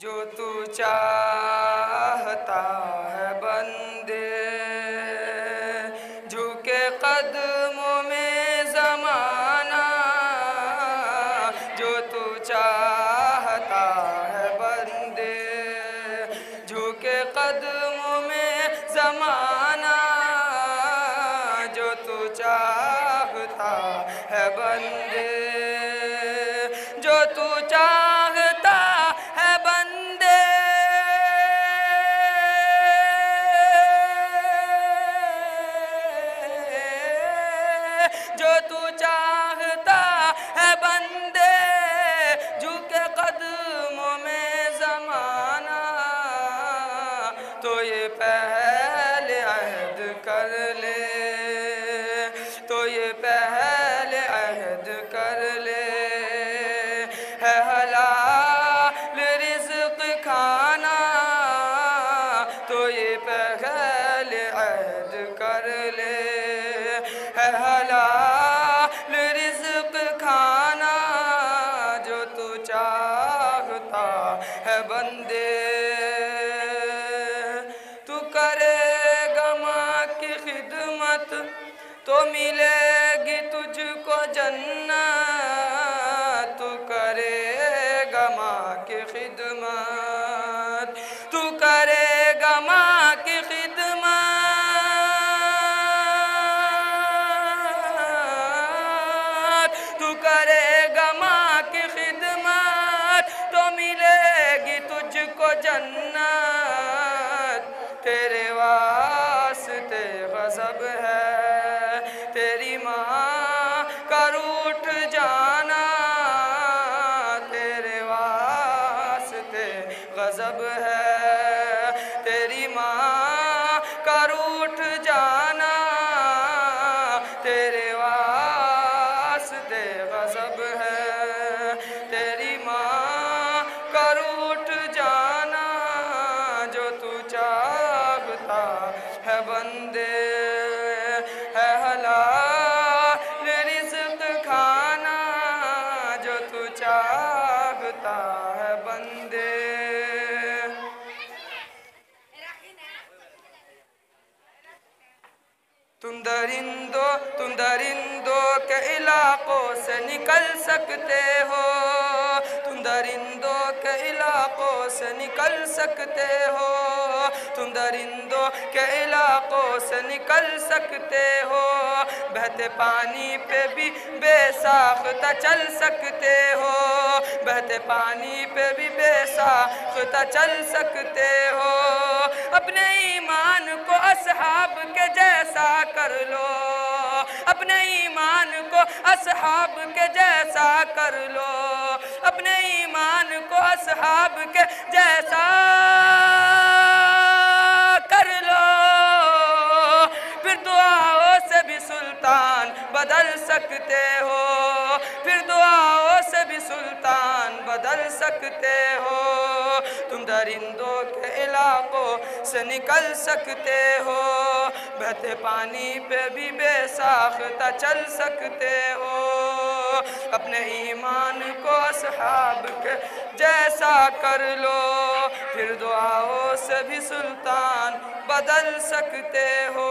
جو تو چاہتا ہے بندے جھکے قدموں میں زمانہ، جو تو چاہتا ہے بندے جھکے قدموں میں زمانہ، جو تو چاہتا ہے بندے جو تو چاہتا ہے بندے جو تو چاہتا ہے بندے جھکے قدموں میں زمانہ، تو یہ پہل عہد کر لے تو یہ پہل عہد کر لے ہے حلال رزق کھانا، تو یہ پہل عہد کر لے ہے حلال رزق کھانا، جو تو چاہتا ہے بندے تو کرے گا ماں کی خدمت تو ملے گی تجھ کو جنت، تو کرے گا ماں کی خدمت تو کرے گا ماں کی خدمت تو کرے گا ماں کی خدمت تو ملے گی تجھ کو جنت، تیرے واسطے غضب ہے تیری ماں کا روٹھ جانا، تیرے واسطے غضب ہے تیری ماں کا روٹھ جانا، تیرے واسطے غضب ہے تیری ماں کا روٹھ جانا، جو تو چاہتا ہے بندے ہے حلال رزق کھانا، جو تو چاہتا ہے بندے تم درندوں کے علاقوں سے نکل سکتے ہو، تم درندوں کے علاقوں سے نکل سکتے ہو، تم درندوں کے علاقوں سے نکل سکتے ہو، بہتے پانی پہ بھی بے ساختہ چل سکتے ہو، بہتے پانی پہ بھی بے ساختہ چل سکتے ہو، اپنے ایمان کو اصحاب کے جیسا کر لو، اپنے ایمان کو اصحاب کے جیسا کر لو، اپنے ایمان کو اصحاب کے جیسا کر لو، پھر دعاؤں سے بھی سلطان بدل سکتے ہو، پھر دعاؤں سے بھی سلطان بدل سکتے ہو، تم درندوں کے علاقوں سے نکل سکتے ہو، بہتے پانی پہ بھی بے ساختہ چل سکتے ہو، اپنے ایمان کو اصحاب کے جیسا کر لو، پھر دعاؤں سے بھی سلطان بدل سکتے ہو۔